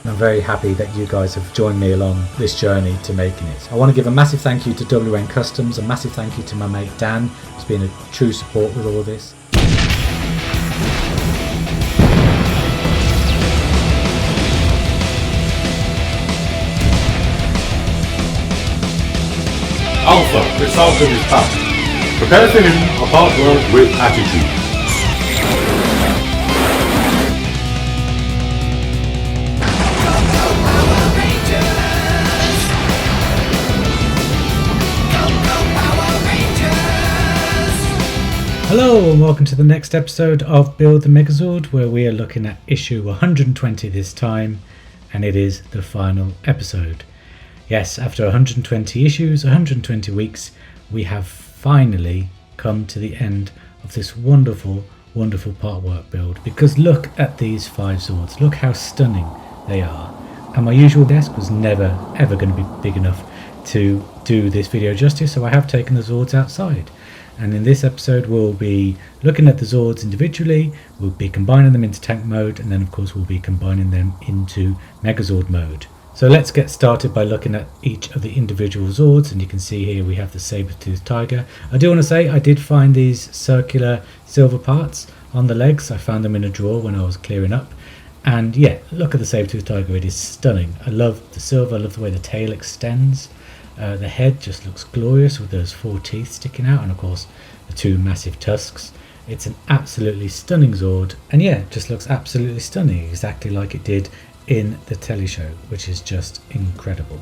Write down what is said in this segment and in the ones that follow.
and I'm very happy that you guys have joined me along this journey to making it. I want to give a massive thank you to WN Customs, a massive thank you to my mate Dan, who's been a true support with all this. Alpha, the Falcon is back. Prepare for him a partner with attitude. Hello and welcome to the next episode of Build the Megazord, where we are looking at issue 120 this time, and it is the final episode. Yes, after 120 issues, 120 weeks, we have finally come to the end of this wonderful, wonderful partwork build. Because look at these 5 Zords, look how stunning they are. And my usual desk was never ever going to be big enough to do this video justice, so I have taken the Zords outside. And in this episode we'll be looking at the Zords individually, we'll be combining them into tank mode, and then of course we'll be combining them into Megazord mode. So let's get started by looking at each of the individual Zords, and you can see here we have the saber-toothed tiger. I do want to say I did find these circular silver parts on the legs. I found them in a drawer when I was clearing up, and yeah, look at the saber-toothed tiger, it is stunning. I love the silver, I love the way the tail extends. The head just looks glorious with those 4 teeth sticking out, and of course the 2 massive tusks. It's an absolutely stunning Zord, and yeah, it just looks absolutely stunning, exactly like it did in the telly show, which is just incredible.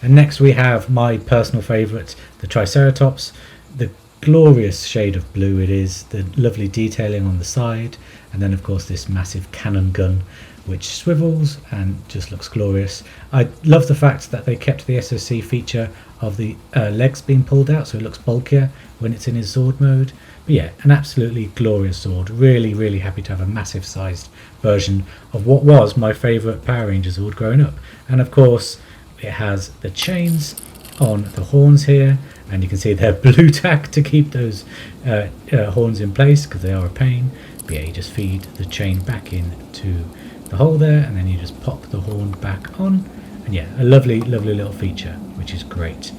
And next we have my personal favourite, the Triceratops. The glorious shade of blue it is, the lovely detailing on the side, and then of course this massive cannon gun which swivels and just looks glorious. I love the fact that they kept the SoC feature of the legs being pulled out, so it looks bulkier when it's in his Zord mode. But yeah, an absolutely glorious Zord. Really happy to have a massive sized version of what was my favourite Power Ranger Zord growing up. And of course it has the chains on the horns here, and you can see they're blue tack to keep those horns in place because they are a pain. But yeah, you just feed the chain back into the hole there, and then you just pop the horn back on, and yeah, a lovely little feature, which is great.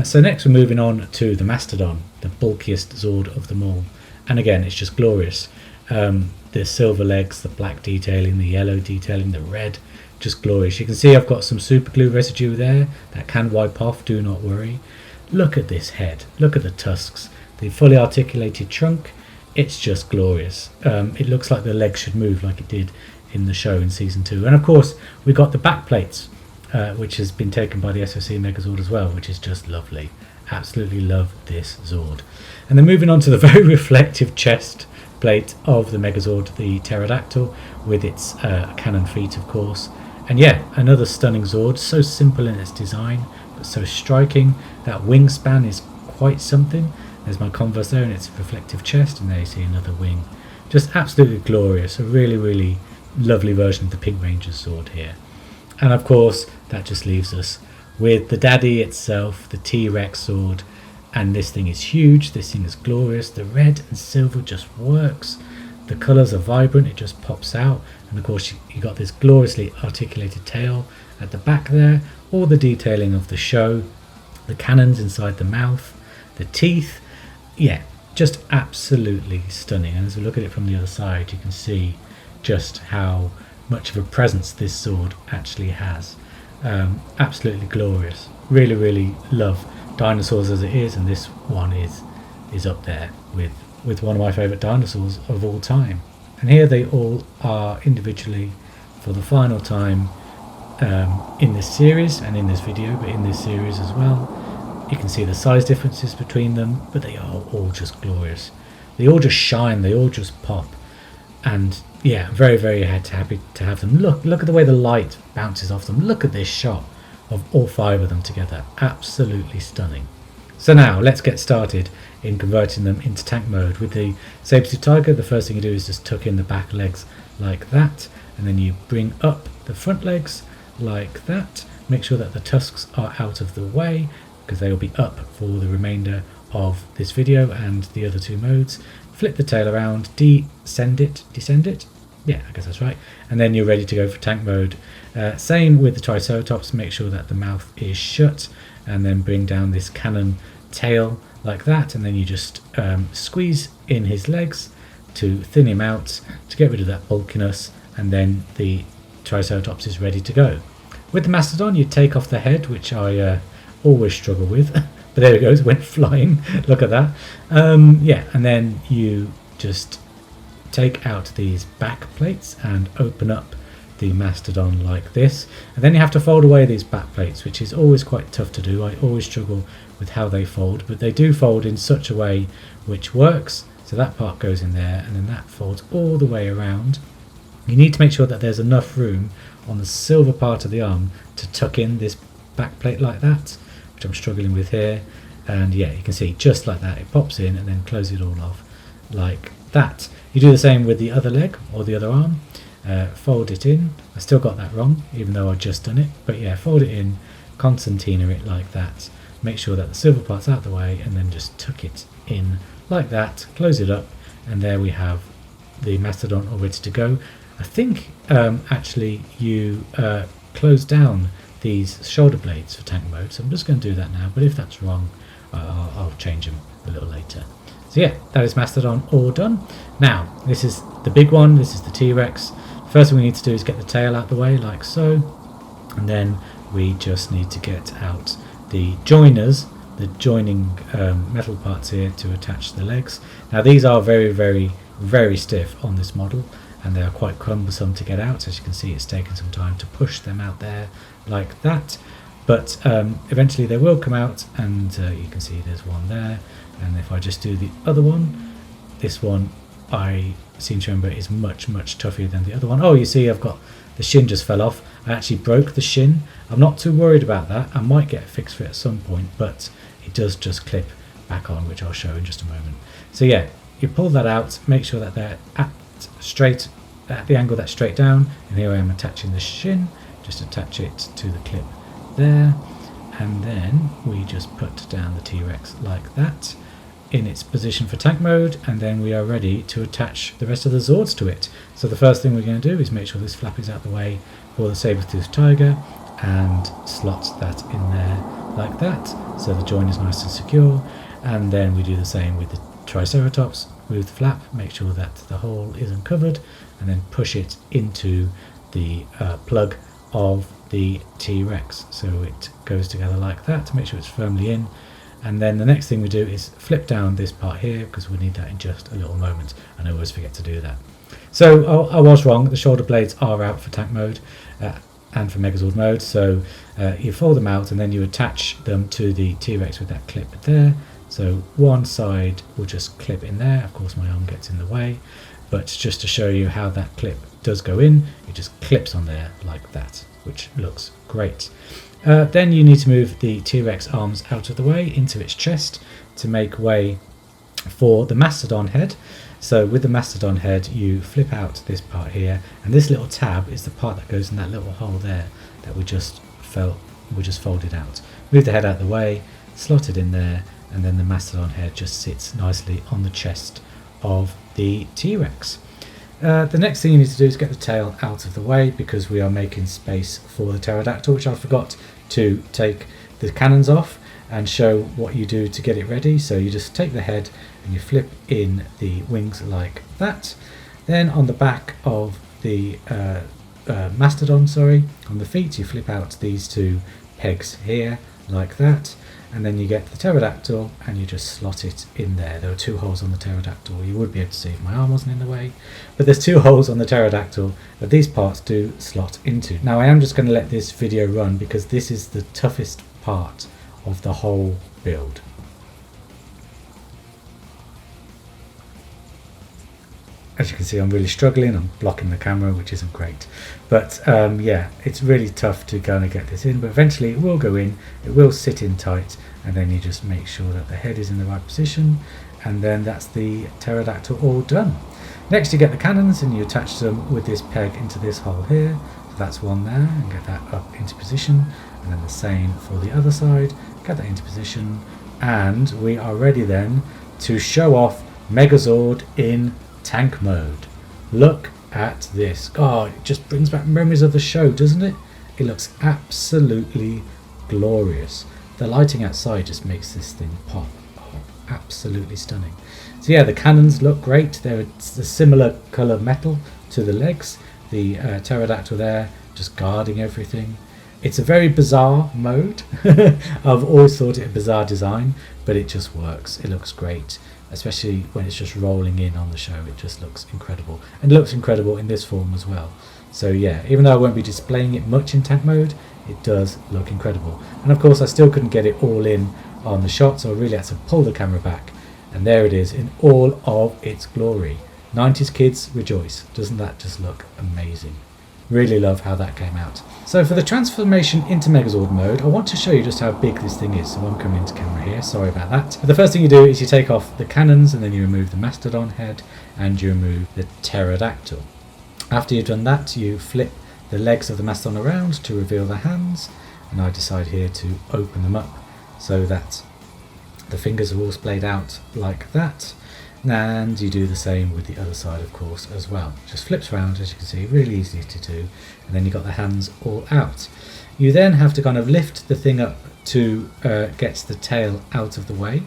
So next we're moving on to the Mastodon, the bulkiest Zord of them all, and again it's just glorious. The silver legs, the black detailing, the yellow detailing, the red, just glorious. You can see I've got some super glue residue there that can wipe off, do not worry. Look at this head, look at the tusks, the fully articulated trunk, it's just glorious. It looks like the legs should move like it did in the show in season 2, and of course we got the back plates, which has been taken by the SoC Megazord as well, which is just lovely. Absolutely love this Zord. And then moving on to the very reflective chest plate of the Megazord, the pterodactyl, with its cannon feet of course. And yeah, another stunning Zord, so simple in its design but so striking. That wingspan is quite something. There's my Converse there and its reflective chest, and there you see another wing. Just absolutely glorious. A really lovely version of the Pink Ranger's Zord here. And of course that just leaves us with the daddy itself, the T-Rex Zord, and this thing is huge, this thing is glorious. The red and silver just works, the colours are vibrant, it just pops out, and of course you got this gloriously articulated tail at the back there, all the detailing of the show, the cannons inside the mouth, the teeth, yeah, just absolutely stunning. And as we look at it from the other side, you can see just how much of a presence this Zord actually has. Absolutely glorious. Really love dinosaurs as it is, and this one is up there with one of my favourite dinosaurs of all time. And here they all are individually for the final time in this series and in this video, but in this series as well. You can see the size differences between them, but they are all just glorious. They all just shine, they all just pop. And yeah, very happy to have them. Look at the way the light bounces off them. Look at this shot of all 5 of them together. Absolutely stunning. So now let's get started in converting them into tank mode. With the saber-toothed tiger, the first thing you do is just tuck in the back legs like that, and then you bring up the front legs like that. Make sure that the tusks are out of the way, because they will be up for the remainder of this video and the other 2 modes. Flip the tail around, descend it, Yeah, I guess that's right. And then you're ready to go for tank mode. Same with the Triceratops, make sure that the mouth is shut, and then bring down this cannon tail like that, and then you just squeeze in his legs to thin him out to get rid of that bulkiness, and then the Triceratops is ready to go. With the Mastodon, you take off the head, which I always struggle with, but there it goes, went flying. Look at that. Yeah, and then you just take out these back plates and open up the Mastodon like this, and then you have to fold away these back plates, which is always quite tough to do. I always struggle with how they fold, but they do fold in such a way which works. So that part goes in there, and then that folds all the way around. You need to make sure that there's enough room on the silver part of the arm to tuck in this back plate like that, which I'm struggling with here. And yeah, you can see just like that, it pops in and then closes it all off like that. You do the same with the other leg or the other arm. Fold it in. I still got that wrong, even though I've just done it. But yeah, fold it in, concertina it like that. Make sure that the silver part's out of the way, and then just tuck it in like that. Close it up, and there we have the Mastodon all ready to go. I think actually you close down these shoulder blades for tank mode, so I'm just going to do that now. But if that's wrong, I'll change them a little later. So yeah, that is Mastodon all done. Now, this is the big one. This is the T-Rex. First thing we need to do is get the tail out the way, like so. And then we just need to get out the joiners, the joining metal parts here to attach the legs. Now, these are very, very, very stiff on this model, and they are quite cumbersome to get out. As you can see, it's taken some time to push them out there like that. But eventually they will come out, and you can see there's one there. And if I just do the other one, this one I seem to remember is much, much tougher than the other one. Oh, you see I've got the shin just fell off. I actually broke the shin. I'm not too worried about that. I might get a fix for it at some point, but it does just clip back on, which I'll show in just a moment. So yeah, you pull that out, make sure that they're at the angle that's straight down, and here I am attaching the shin. Just attach it to the clip there, and then we just put down the T-Rex like that in its position for tank mode, and then we are ready to attach the rest of the Zords to it. So the first thing we're going to do is make sure this flap is out the way for the saber-toothed tiger, and slot that in there like that, so the join is nice and secure. And then we do the same with the Triceratops. Move the flap, make sure that the hole isn't covered, and then push it into the plug of the T-Rex, so it goes together like that to make sure it's firmly in. And then the next thing we do is flip down this part here, because we'll need that in just a little moment, and I always forget to do that. So I was wrong, the shoulder blades are out for tank mode and for Megazord mode. So you fold them out, and then you attach them to the T-Rex with that clip there. So one side will just clip in there. Of course my arm gets in the way, but just to show you how that clip does go in, it just clips on there like that, which looks great. Then you need to move the T-Rex arms out of the way into its chest to make way for the Mastodon head. So with the Mastodon head, you flip out this part here, and this little tab is the part that goes in that little hole there that we just folded out. Move the head out of the way, slot it in there, and then the Mastodon head just sits nicely on the chest of the T-Rex. The next thing you need to do is get the tail out of the way, because we are making space for the pterodactyl, which I forgot to take the cannons off and show what you do to get it ready. So you just take the head and you flip in the wings like that. Then on the back of the Mastodon, on the feet, you flip out these two pegs here like that. And then you get the pterodactyl and you just slot it in there. There are two holes on the pterodactyl. You would be able to see if my arm wasn't in the way, but there's two holes on the pterodactyl that these parts do slot into. Now I am just going to let this video run, because this is the toughest part of the whole build. As you can see, I'm really struggling. I'm blocking the camera, which isn't great. But yeah, it's really tough to kind of get this in, but eventually it will go in, it will sit in tight, and then you just make sure that the head is in the right position, and then that's the pterodactyl all done. Next you get the cannons, and you attach them with this peg into this hole here. So that's one there, and get that up into position, and then the same for the other side, get that into position, and we are ready then to show off Megazord in tank mode. Look at this. Oh, it just brings back memories of the show, doesn't it? It looks absolutely glorious. The lighting outside just makes this thing pop. Oh, absolutely stunning. So yeah, the cannons look great. They're a similar colour metal to the legs. The pterodactyl there just guarding everything. It's a very bizarre mode. I've always thought it a bizarre design, but it just works. It looks great, especially when it's just rolling in on the show. It just looks incredible, and it looks incredible in this form as well. So yeah, even though I won't be displaying it much in tank mode, it does look incredible. And of course I still couldn't get it all in on the shot, so I really had to pull the camera back, and there it is in all of its glory. 90s kids rejoice. Doesn't that just look amazing? Really love how that came out. So for the transformation into Megazord mode, I want to show you just how big this thing is. So I'm coming into camera here, sorry about that. But the first thing you do is you take off the cannons, and then you remove the mastodon head, and you remove the pterodactyl. After you've done that, you flip the legs of the mastodon around to reveal the hands, and I decide here to open them up so that the fingers are all splayed out like that. And you do the same with the other side, of course, as well. Just flips around, as you can see, really easy to do. And then you've got the hands all out. You then have to kind of lift the thing up to get the tail out of the way,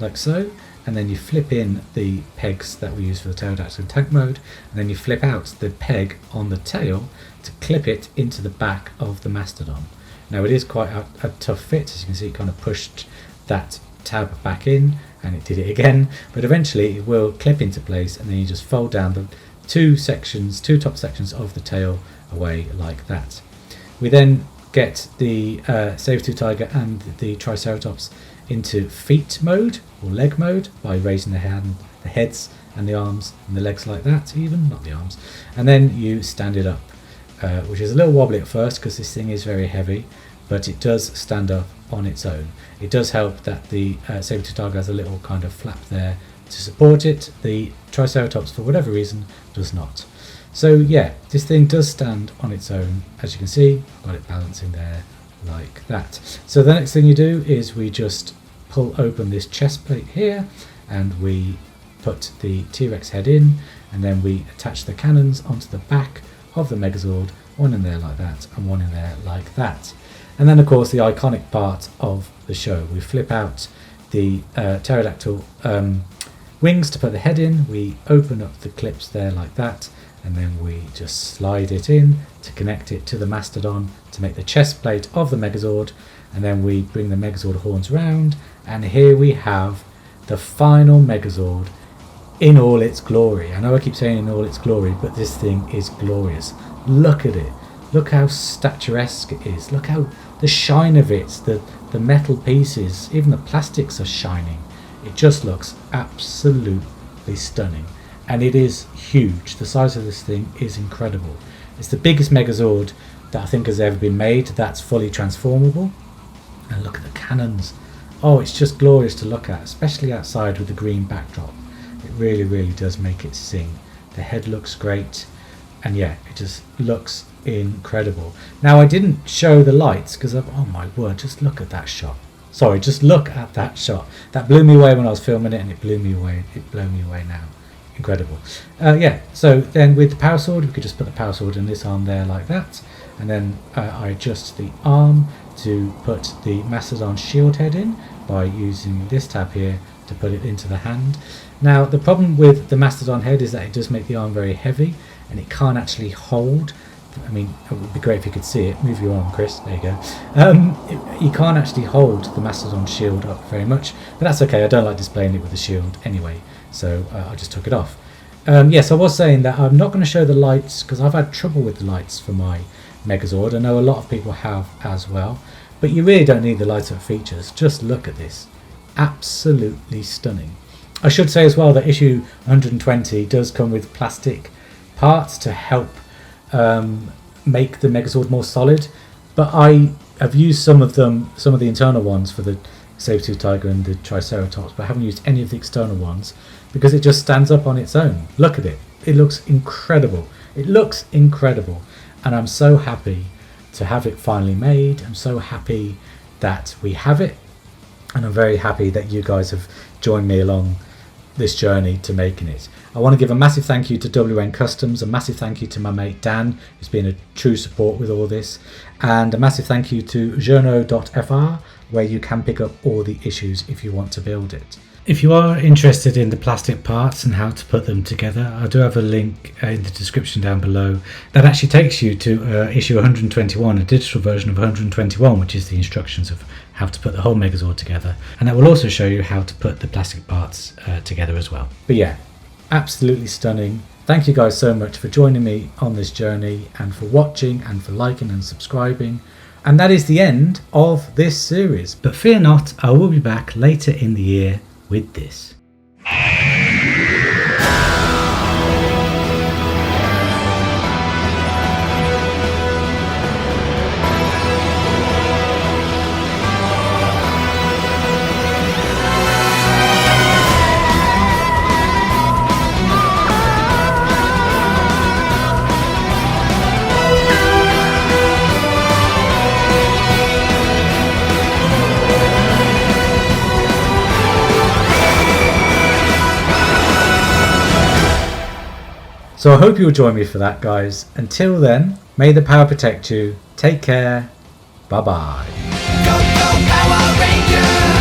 like so. And then you flip in the pegs that we use for the pterodactyl in tank mode. And then you flip out the peg on the tail to clip it into the back of the mastodon. Now it is quite a tough fit. As you can see, it kind of pushed that tab back in, and it did it again, but eventually it will clip into place, and then you just fold down the two top sections of the tail away like that. We then get the saber-tooth tiger and the triceratops into feet mode or leg mode by raising the heads and the arms and the legs like that, even not the arms, and then you stand it up, which is a little wobbly at first because this thing is very heavy, but it does stand up on its own. It does help that the saber-tooth tiger has a little kind of flap there to support it. The triceratops, for whatever reason, does not. So yeah, this thing does stand on its own. As you can see, I've got it balancing there like that. So the next thing you do is we just pull open this chest plate here, and we put the T-Rex head in, and then we attach the cannons onto the back of the Megazord, one in there like that and one in there like that. And then of course the iconic part of the show, we flip out the pterodactyl wings to put the head in, we open up the clips there like that, and then we just slide it in to connect it to the mastodon to make the chest plate of the Megazord, and then we bring the Megazord horns round, and here we have the final Megazord in all its glory. I know I keep saying in all its glory, but this thing is glorious. Look at it. Look how statuesque it is. Look how the shine of it, the metal pieces, even the plastics are shining. It just looks absolutely stunning. And it is huge. The size of this thing is incredible. It's the biggest Megazord that I think has ever been made that's fully transformable. And look at the cannons. Oh, it's just glorious to look at, especially outside with the green backdrop. It really, really does make it sing. The head looks great. And yeah, it just looks incredible. Now I didn't show the lights because oh my word, just look at that shot. Sorry, just look at that shot. That blew me away when I was filming it, and it blew me away. It blew me away now. Incredible. Yeah, so then with the power sword, we could just put the power sword in this arm there like that, and then I adjust the arm to put the mastodon shield head in by using this tab here to put it into the hand. Now the problem with the mastodon head is that it does make the arm very heavy, and it can't actually hold. I mean, it would be great if you could see it. Move your arm, Chris. There you go. You can't actually hold the mastodon shield up very much, but that's okay. I don't like displaying it with the shield anyway, so I just took it off. Yes, I was saying that I'm not going to show the lights because I've had trouble with the lights for my Megazord. I know a lot of people have as well, but you really don't need the light up features. Just look at this. Absolutely stunning. I should say as well that issue 120 does come with plastic parts to help make the Megazord more solid, but I have used some of the internal ones for the saber-tooth tiger and the triceratops, but I haven't used any of the external ones because it just stands up on its own. Look at it. It looks incredible. It looks incredible, and I'm so happy to have it finally made. I'm so happy that we have it, and I'm very happy that you guys have joined me along this journey to making it. I want to give a massive thank you to WN Customs, a massive thank you to my mate Dan, who's been a true support with all this, and a massive thank you to journo.fr, where you can pick up all the issues if you want to build it. If you are interested in the plastic parts and how to put them together, I do have a link in the description down below that actually takes you to issue 121, a digital version of 121, which is the instructions of how to put the whole Megazord together, and that will also show you how to put the plastic parts together as well. But yeah, absolutely stunning. Thank you guys so much for joining me on this journey, and for watching, and for liking and subscribing. And that is the end of this series. But fear not, I will be back later in the year with this. So I hope you'll join me for that, guys. Until then, may the power protect you. Take care. Bye bye. Go, go, Power Rangers!